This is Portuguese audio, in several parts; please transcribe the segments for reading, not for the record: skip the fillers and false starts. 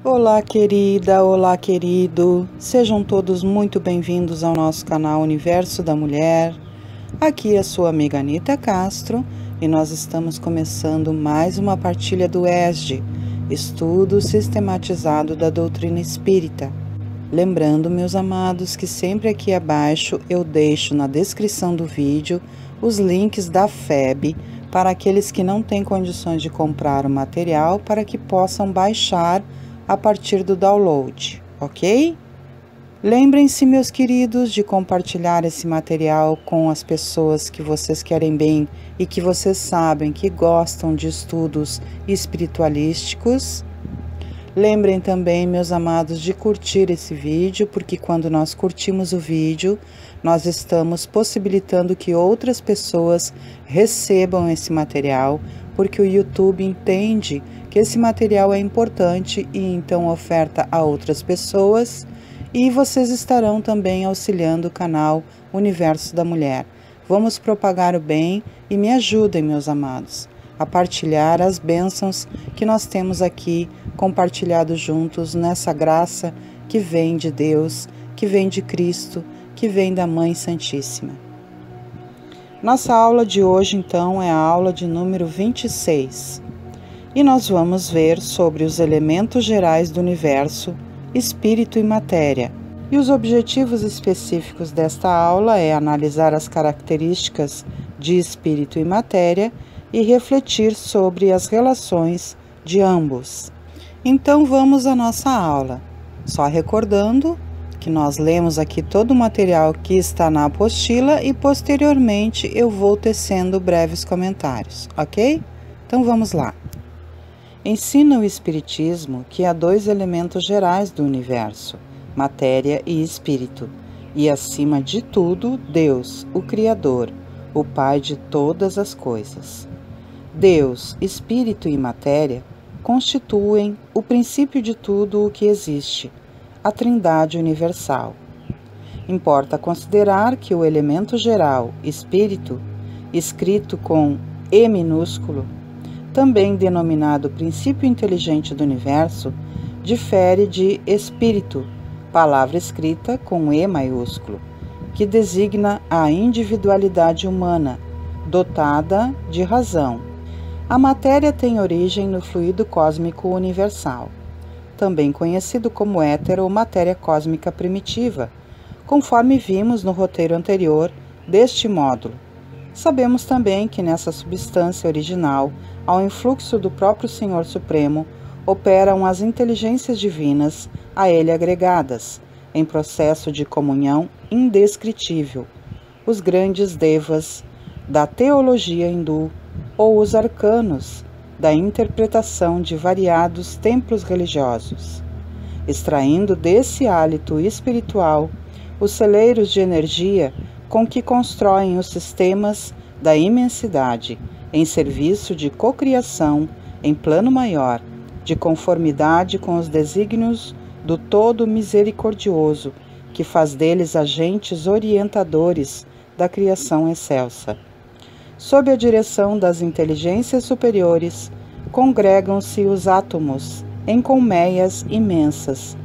Olá, querida, olá, querido. Sejam todos muito bem-vindos ao nosso canal Universo da Mulher. Aqui é a sua amiga Anita Castro e nós estamos começando mais uma partilha do ESD, Estudo Sistematizado da Doutrina Espírita. Lembrando, meus amados, que sempre aqui abaixo eu deixo na descrição do vídeo os links da FEB para aqueles que não têm condições de comprar o material para que possam baixar a partir do download, ok? Lembrem-se, meus queridos, de compartilhar esse material com as pessoas que vocês querem bem e que vocês sabem que gostam de estudos espiritualísticos. Lembrem também, meus amados, de curtir esse vídeo, porque quando nós curtimos o vídeo, nós estamos possibilitando que outras pessoas recebam esse material, porque o YouTube entende que esse material é importante e então oferta a outras pessoas, e vocês estarão também auxiliando o canal Universo da Mulher. Vamos propagar o bem e me ajudem, meus amados, a partilhar as bênçãos que nós temos aqui compartilhado juntos nessa graça que vem de Deus, que vem de Cristo, que vem da Mãe Santíssima. Nossa aula de hoje, então, é a aula de número 26. E nós vamos ver sobre os elementos gerais do universo, espírito e matéria. E os objetivos específicos desta aula é analisar as características de espírito e matéria e refletir sobre as relações de ambos. Então vamos à nossa aula. Só recordando que nós lemos aqui todo o material que está na apostila e posteriormente eu vou tecendo breves comentários, ok? Então vamos lá. Ensina o Espiritismo que há dois elementos gerais do universo, matéria e espírito, e acima de tudo, Deus, o Criador, o Pai de todas as coisas. Deus, espírito e matéria constituem o princípio de tudo o que existe, a Trindade universal. Importa considerar que o elemento geral, espírito, escrito com E minúsculo, também denominado princípio inteligente do universo, difere de espírito, palavra escrita com E maiúsculo, que designa a individualidade humana, dotada de razão. A matéria tem origem no fluido cósmico universal, também conhecido como éter ou matéria cósmica primitiva, conforme vimos no roteiro anterior deste módulo. Sabemos também que nessa substância original, ao influxo do próprio Senhor Supremo, operam as inteligências divinas a ele agregadas, em processo de comunhão indescritível, os grandes devas da teologia hindu ou os arcanos da interpretação de variados templos religiosos, extraindo desse hálito espiritual os celeiros de energia com que constroem os sistemas da imensidade, em serviço de cocriação em plano maior, de conformidade com os desígnios do Todo Misericordioso, que faz deles agentes orientadores da criação excelsa. Sob a direção das inteligências superiores, congregam-se os átomos em colmeias imensas,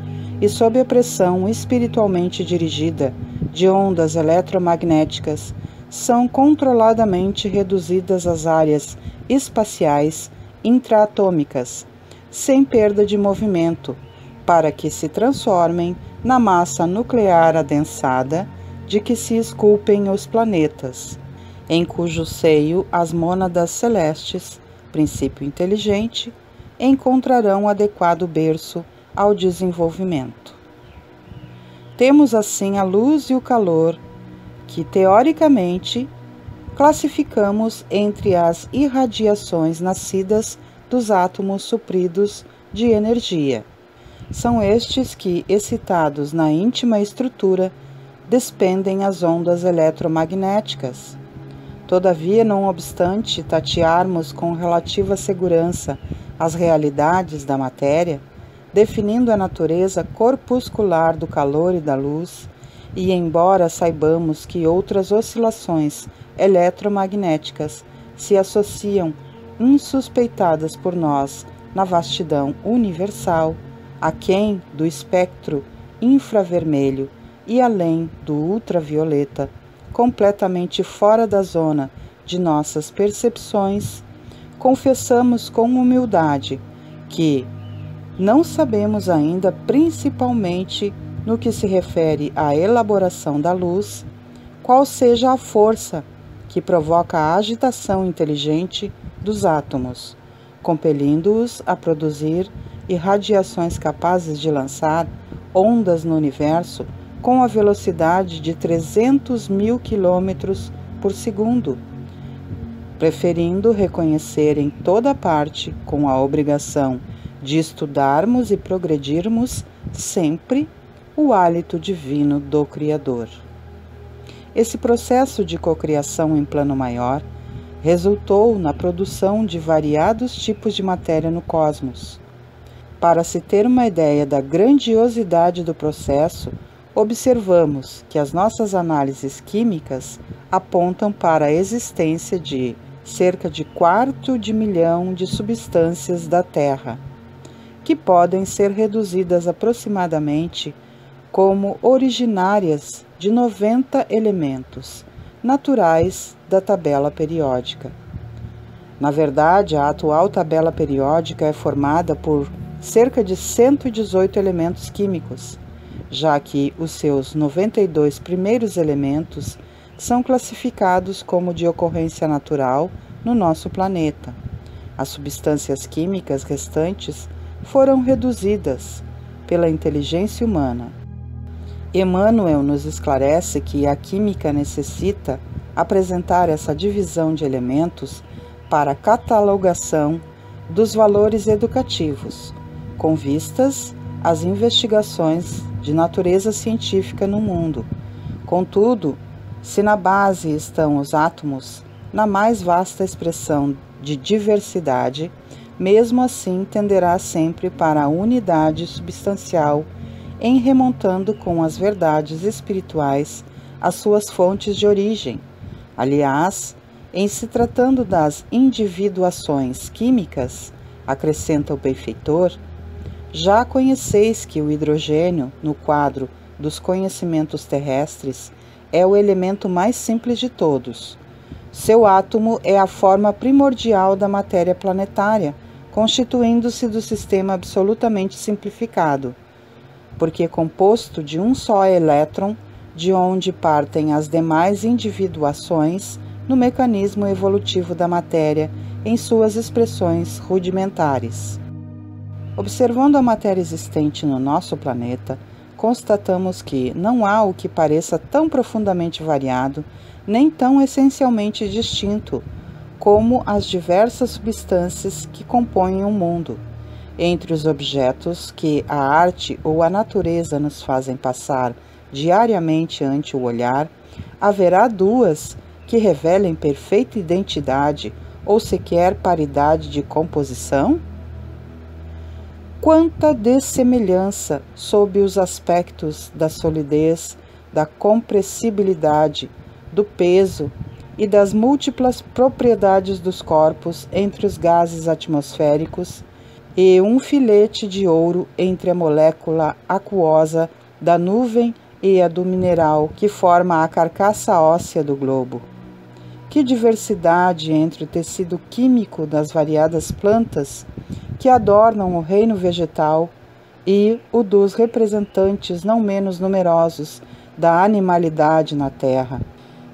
e sob a pressão espiritualmente dirigida de ondas eletromagnéticas, são controladamente reduzidas as áreas espaciais intraatômicas, sem perda de movimento, para que se transformem na massa nuclear adensada de que se esculpem os planetas, em cujo seio as mônadas celestes, princípio inteligente, encontrarão adequado berço ao desenvolvimento. Temos assim a luz e o calor, que teoricamente classificamos entre as irradiações nascidas dos átomos supridos de energia. São estes que, excitados na íntima estrutura, despendem as ondas eletromagnéticas. Todavia, não obstante tatearmos com relativa segurança as realidades da matéria, definindo a natureza corpuscular do calor e da luz, e embora saibamos que outras oscilações eletromagnéticas se associam insuspeitadas por nós na vastidão universal, aquém do espectro infravermelho e além do ultravioleta, completamente fora da zona de nossas percepções, confessamos com humildade que não sabemos ainda, principalmente no que se refere à elaboração da luz, qual seja a força que provoca a agitação inteligente dos átomos, compelindo-os a produzir irradiações capazes de lançar ondas no universo com a velocidade de 300.000 km por segundo, preferindo reconhecer em toda parte, com a obrigação de estudarmos e progredirmos sempre, o hálito divino do Criador. Esse processo de cocriação em plano maior resultou na produção de variados tipos de matéria no cosmos. Para se ter uma ideia da grandiosidade do processo, observamos que as nossas análises químicas apontam para a existência de cerca de 250.000 de substâncias da Terra, que podem ser reduzidas aproximadamente como originárias de 90 elementos naturais da tabela periódica. Na verdade, a atual tabela periódica é formada por cerca de 118 elementos químicos, já que os seus 92 primeiros elementos são classificados como de ocorrência natural no nosso planeta. As substâncias químicas restantes foram reduzidas pela inteligência humana. Emmanuel nos esclarece que a química necessita apresentar essa divisão de elementos para a catalogação dos valores educativos, com vistas às investigações de natureza científica no mundo. Contudo, se na base estão os átomos, na mais vasta expressão de diversidade, mesmo assim tenderá sempre para a unidade substancial, em remontando com as verdades espirituais as suas fontes de origem. Aliás, em se tratando das individuações químicas, acrescenta o benfeitor, já conheceis que o hidrogênio, no quadro dos conhecimentos terrestres, é o elemento mais simples de todos. Seu átomo é a forma primordial da matéria planetária, constituindo-se do sistema absolutamente simplificado, porque é composto de um só elétron, de onde partem as demais individuações no mecanismo evolutivo da matéria em suas expressões rudimentares. Observando a matéria existente no nosso planeta, constatamos que não há o que pareça tão profundamente variado, nem tão essencialmente distinto, como as diversas substâncias que compõem o mundo. Entre os objetos que a arte ou a natureza nos fazem passar diariamente ante o olhar, haverá duas que revelem perfeita identidade ou sequer paridade de composição? Quanta dessemelhança sob os aspectos da solidez, da compressibilidade, do peso e das múltiplas propriedades dos corpos entre os gases atmosféricos e um filete de ouro entre a molécula aquosa da nuvem e a do mineral que forma a carcaça óssea do globo. Que diversidade entre o tecido químico das variadas plantas que adornam o reino vegetal e o dos representantes não menos numerosos da animalidade na terra.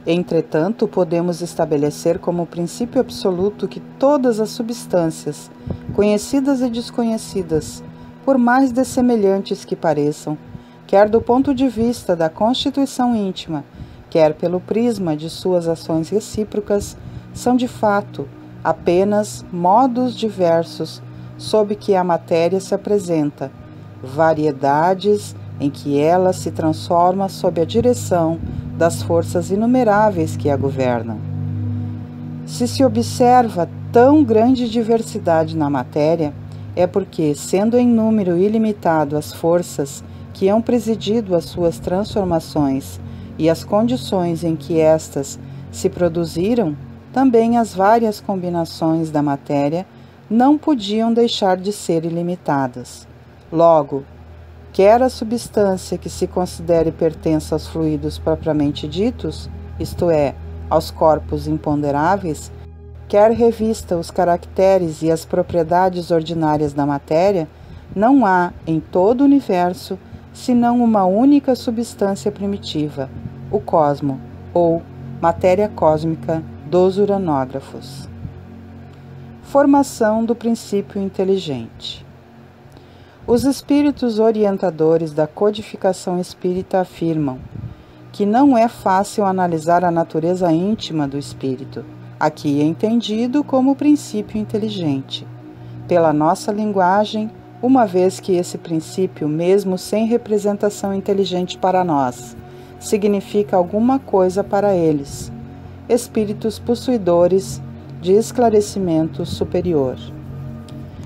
Entretanto, podemos estabelecer como princípio absoluto que todas as substâncias, conhecidas e desconhecidas, por mais dessemelhantes que pareçam, quer do ponto de vista da constituição íntima, quer pelo prisma de suas ações recíprocas, são de fato apenas modos diversos sob que a matéria se apresenta, variedades em que ela se transforma sob a direção das forças inumeráveis que a governam. Se observa tão grande diversidade na matéria, é porque, sendo em número ilimitado as forças que hão presidido as suas transformações e as condições em que estas se produziram, também as várias combinações da matéria não podiam deixar de ser ilimitadas. Logo, quer a substância que se considere pertença aos fluidos propriamente ditos, isto é, aos corpos imponderáveis, quer revista os caracteres e as propriedades ordinárias da matéria, não há em todo o universo senão uma única substância primitiva, o cosmo, ou matéria cósmica dos uranógrafos. Formação do princípio inteligente. Os espíritos orientadores da codificação espírita afirmam que não é fácil analisar a natureza íntima do espírito, aqui entendido como princípio inteligente, pela nossa linguagem, uma vez que esse princípio, mesmo sem representação inteligente para nós, significa alguma coisa para eles, espíritos possuidores de esclarecimento superior.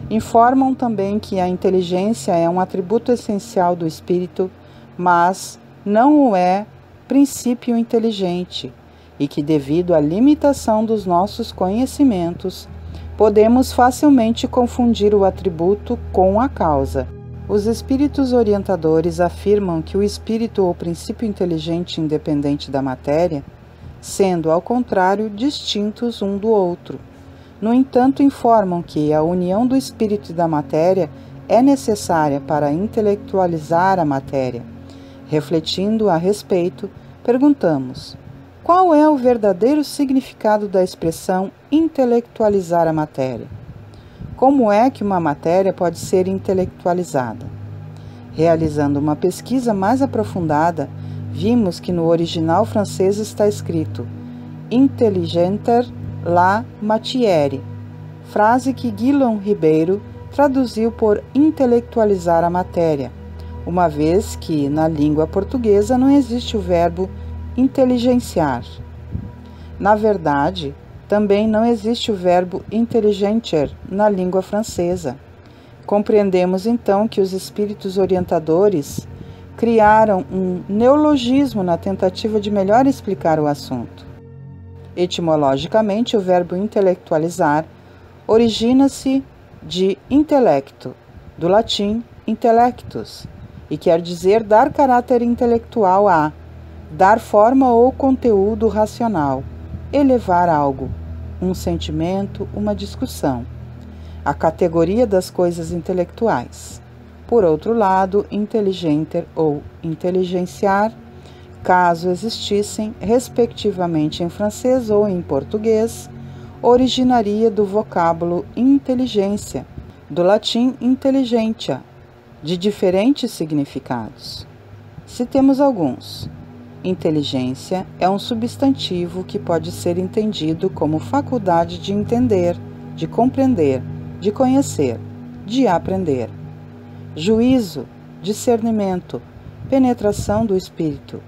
Informam também que a inteligência é um atributo essencial do espírito, mas não o é princípio inteligente, e que, devido à limitação dos nossos conhecimentos, podemos facilmente confundir o atributo com a causa. Os espíritos orientadores afirmam que o espírito ou princípio inteligente independente da matéria, sendo, ao contrário, distintos um do outro. No entanto, informam que a união do espírito e da matéria é necessária para intelectualizar a matéria. Refletindo a respeito, perguntamos: qual é o verdadeiro significado da expressão intelectualizar a matéria? Como é que uma matéria pode ser intelectualizada? Realizando uma pesquisa mais aprofundada, vimos que no original francês está escrito intelligenter la matière, frase que Guilherme Ribeiro traduziu por intelectualizar a matéria, uma vez que na língua portuguesa não existe o verbo inteligenciar. Na verdade, também não existe o verbo intelligenter na língua francesa. Compreendemos então que os espíritos orientadores criaram um neologismo na tentativa de melhor explicar o assunto. Etimologicamente, o verbo intelectualizar origina-se de intelecto, do latim intellectus, e quer dizer dar caráter intelectual a, dar forma ou conteúdo racional, elevar algo, um sentimento, uma discussão, a categoria das coisas intelectuais. Por outro lado, intelligenter ou inteligenciar, caso existissem, respectivamente em francês ou em português, originaria do vocábulo inteligência, do latim intelligentia, de diferentes significados. Citemos alguns. Inteligência é um substantivo que pode ser entendido como faculdade de entender, de compreender, de conhecer, de aprender. Juízo, discernimento, penetração do espírito,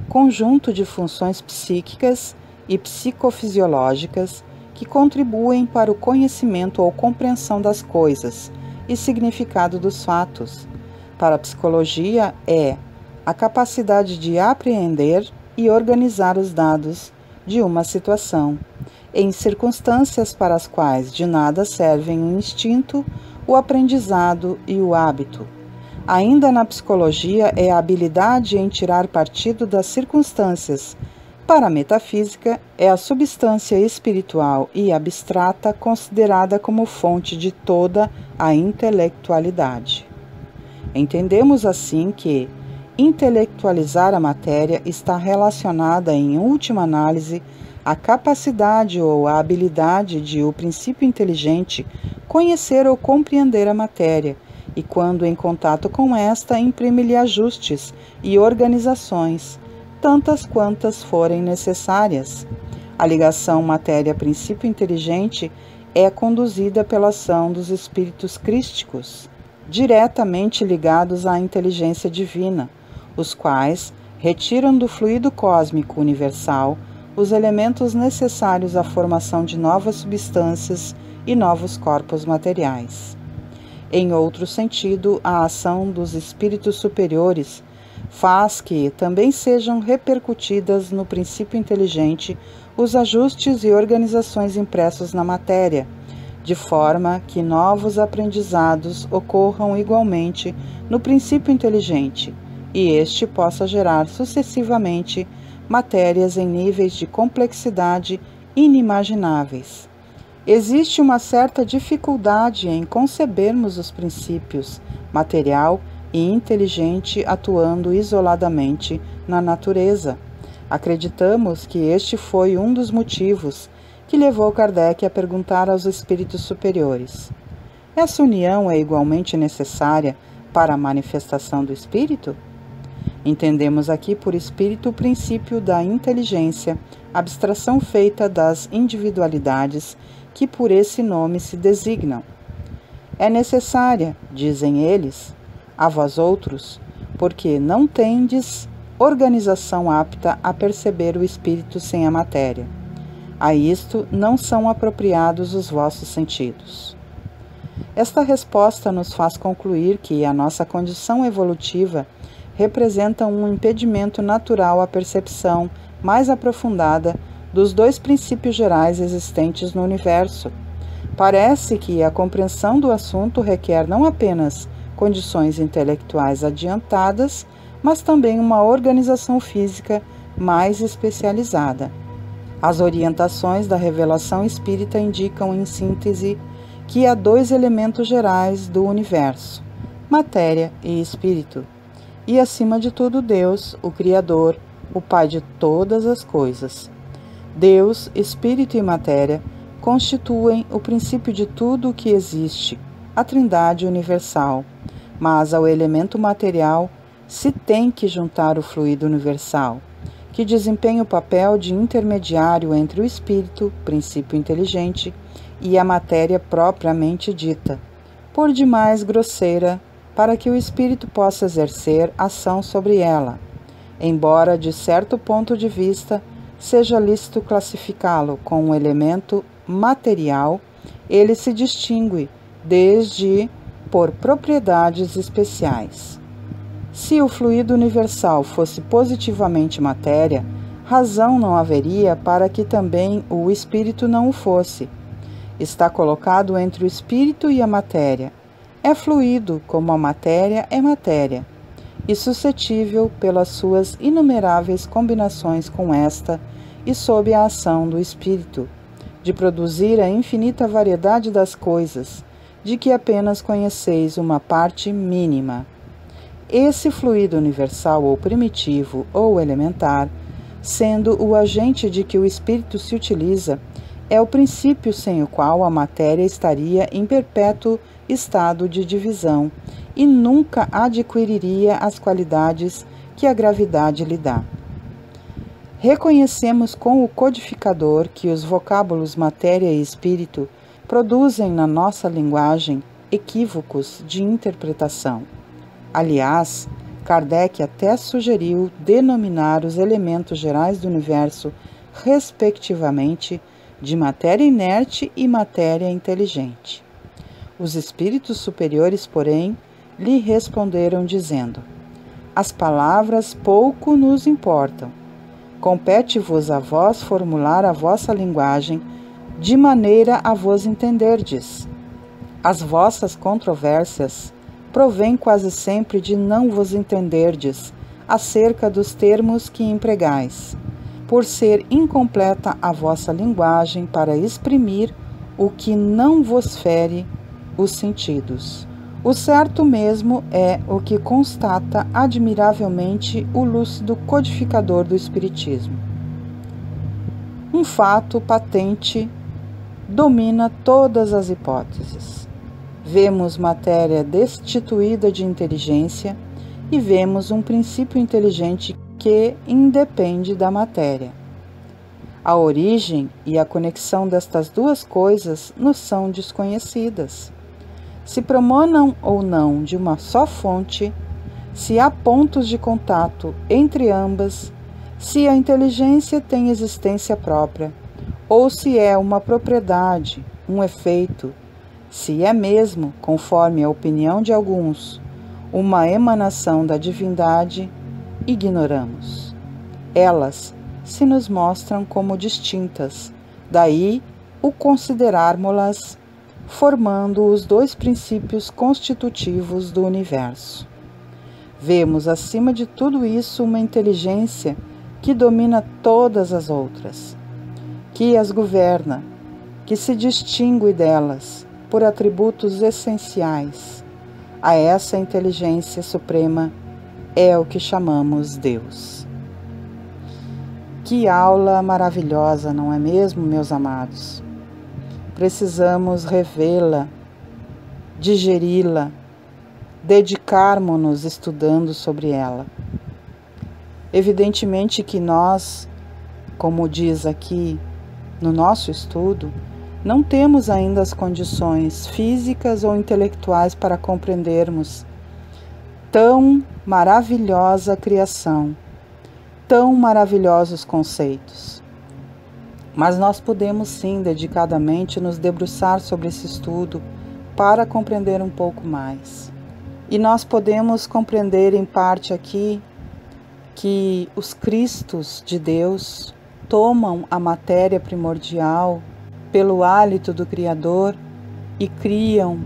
conjunto de funções psíquicas e psicofisiológicas que contribuem para o conhecimento ou compreensão das coisas e significado dos fatos. Para a psicologia, é a capacidade de apreender e organizar os dados de uma situação, em circunstâncias para as quais de nada servem o instinto, o aprendizado e o hábito. Ainda na psicologia, é a habilidade em tirar partido das circunstâncias. Para a metafísica, é a substância espiritual e abstrata considerada como fonte de toda a intelectualidade. Entendemos assim que intelectualizar a matéria está relacionada, em última análise, à capacidade ou à habilidade de o princípio inteligente conhecer ou compreender a matéria e, quando em contato com esta, imprime-lhe ajustes e organizações, tantas quantas forem necessárias. A ligação matéria-princípio inteligente é conduzida pela ação dos espíritos crísticos, diretamente ligados à inteligência divina, os quais retiram do fluido cósmico universal os elementos necessários à formação de novas substâncias e novos corpos materiais. Em outro sentido, a ação dos espíritos superiores faz que também sejam repercutidas no princípio inteligente os ajustes e organizações impressos na matéria, de forma que novos aprendizados ocorram igualmente no princípio inteligente, e este possa gerar sucessivamente matérias em níveis de complexidade inimagináveis. Existe uma certa dificuldade em concebermos os princípios material e inteligente atuando isoladamente na natureza. Acreditamos que este foi um dos motivos que levou Kardec a perguntar aos espíritos superiores: essa união é igualmente necessária para a manifestação do espírito? Entendemos aqui por espírito o princípio da inteligência, abstração feita das individualidades que por esse nome se designam. É necessária, dizem eles, a vós outros, porque não tendes organização apta a perceber o espírito sem a matéria. A isto não são apropriados os vossos sentidos. Esta resposta nos faz concluir que a nossa condição evolutiva representa um impedimento natural à percepção mais aprofundada dos dois princípios gerais existentes no universo. Parece que a compreensão do assunto requer não apenas condições intelectuais adiantadas, mas também uma organização física mais especializada. As orientações da revelação espírita indicam, em síntese, que há dois elementos gerais do universo, matéria e espírito, e acima de tudo Deus, o Criador, o Pai de todas as coisas. Deus, espírito e matéria constituem o princípio de tudo o que existe, a Trindade universal, mas ao elemento material se tem que juntar o fluido universal, que desempenha o papel de intermediário entre o espírito, princípio inteligente, e a matéria propriamente dita, por demais grosseira, para que o espírito possa exercer ação sobre ela, embora, de certo ponto de vista, seja lícito classificá-lo com um elemento material, ele se distingue desde por propriedades especiais. Se o fluido universal fosse positivamente matéria, razão não haveria para que também o espírito não o fosse. Está colocado entre o espírito e a matéria. É fluido como a matéria é matéria, e suscetível pelas suas inumeráveis combinações com esta e sob a ação do espírito, de produzir a infinita variedade das coisas, de que apenas conheceis uma parte mínima. Esse fluido universal ou primitivo ou elementar, sendo o agente de que o espírito se utiliza, é o princípio sem o qual a matéria estaria em perpétuo estado de divisão e nunca adquiriria as qualidades que a gravidade lhe dá. Reconhecemos com o codificador que os vocábulos matéria e espírito produzem na nossa linguagem equívocos de interpretação. Aliás, Kardec até sugeriu denominar os elementos gerais do universo, respectivamente, de matéria inerte e matéria inteligente. Os espíritos superiores, porém, lhe responderam dizendo: as palavras pouco nos importam. Compete-vos a vós formular a vossa linguagem, de maneira a vos entenderdes. As vossas controvérsias provêm quase sempre de não vos entenderdes acerca dos termos que empregais, por ser incompleta a vossa linguagem para exprimir o que não vos fere os sentidos. O certo mesmo é o que constata admiravelmente o lúcido codificador do Espiritismo. Um fato patente domina todas as hipóteses. Vemos matéria destituída de inteligência e vemos um princípio inteligente que independe da matéria. A origem e a conexão destas duas coisas nos são desconhecidas. Se promanam ou não de uma só fonte, se há pontos de contato entre ambas, se a inteligência tem existência própria, ou se é uma propriedade, um efeito, se é mesmo, conforme a opinião de alguns, uma emanação da divindade, ignoramos. Elas se nos mostram como distintas, daí o considerarmos-las formando os dois princípios constitutivos do universo. Vemos, acima de tudo isso, uma inteligência que domina todas as outras, que as governa, que se distingue delas por atributos essenciais. A essa inteligência suprema é o que chamamos Deus. Que aula maravilhosa, não é mesmo, meus amados? Precisamos revê-la, digeri-la, dedicarmos-nos estudando sobre ela. Evidentemente que nós, como diz aqui no nosso estudo, não temos ainda as condições físicas ou intelectuais para compreendermos tão maravilhosa criação, tão maravilhosos conceitos. Mas nós podemos sim, dedicadamente, nos debruçar sobre esse estudo para compreender um pouco mais. E nós podemos compreender em parte aqui que os Cristos de Deus tomam a matéria primordial pelo hálito do Criador e criam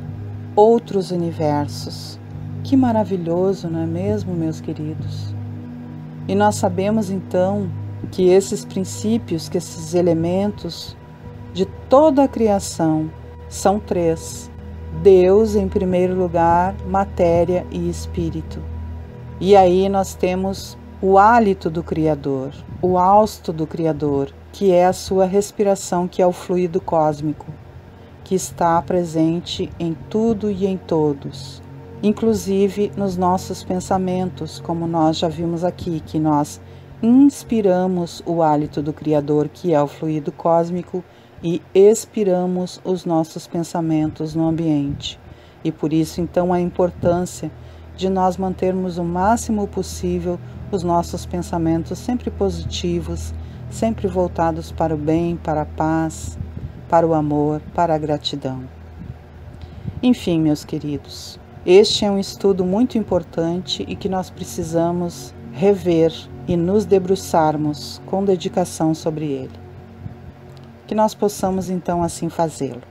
outros universos. Que maravilhoso, não é mesmo, meus queridos? E nós sabemos então que esses princípios, que esses elementos de toda a criação são três: Deus em primeiro lugar, matéria e espírito. E aí nós temos o hálito do Criador, o hausto do Criador, que é a sua respiração, que é o fluido cósmico, que está presente em tudo e em todos, inclusive nos nossos pensamentos, como nós já vimos aqui, que nós inspiramos o hálito do Criador, que é o fluido cósmico, e expiramos os nossos pensamentos no ambiente. E por isso, então, a importância de nós mantermos o máximo possível os nossos pensamentos sempre positivos, sempre voltados para o bem, para a paz, para o amor, para a gratidão. Enfim, meus queridos, este é um estudo muito importante e que nós precisamos rever e nos debruçarmos com dedicação sobre ele. Que nós possamos então assim fazê-lo.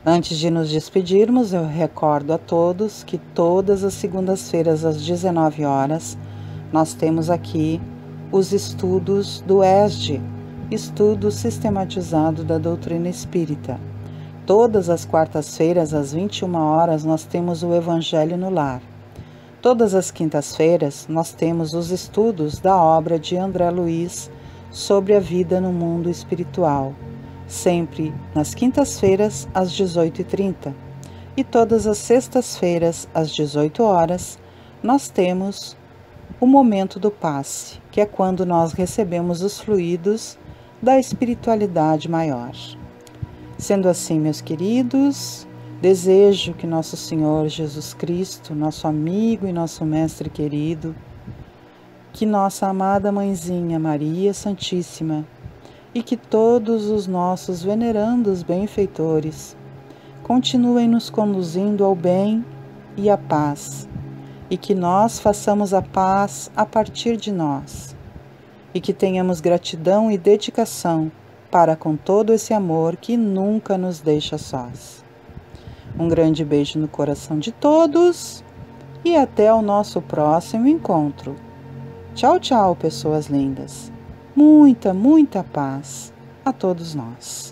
Antes de nos despedirmos, eu recordo a todos que todas as segundas-feiras às 19 horas nós temos aqui os estudos do ESD, Estudo Sistematizado da Doutrina Espírita. Todas as quartas-feiras às 21 horas nós temos o Evangelho no Lar. Todas as quintas-feiras nós temos os estudos da obra de André Luiz sobre a vida no mundo espiritual, sempre nas quintas-feiras às 18h30. E todas as sextas-feiras às 18 horas nós temos o momento do passe, que é quando nós recebemos os fluidos da espiritualidade maior. Sendo assim, meus queridos, desejo que nosso Senhor Jesus Cristo, nosso amigo e nosso mestre querido, que nossa amada mãezinha Maria Santíssima e que todos os nossos venerandos benfeitores continuem nos conduzindo ao bem e à paz, e que nós façamos a paz a partir de nós, e que tenhamos gratidão e dedicação para com todo esse amor que nunca nos deixa sós. Um grande beijo no coração de todos e até o nosso próximo encontro. Tchau, tchau, pessoas lindas. Muita, muita paz a todos nós.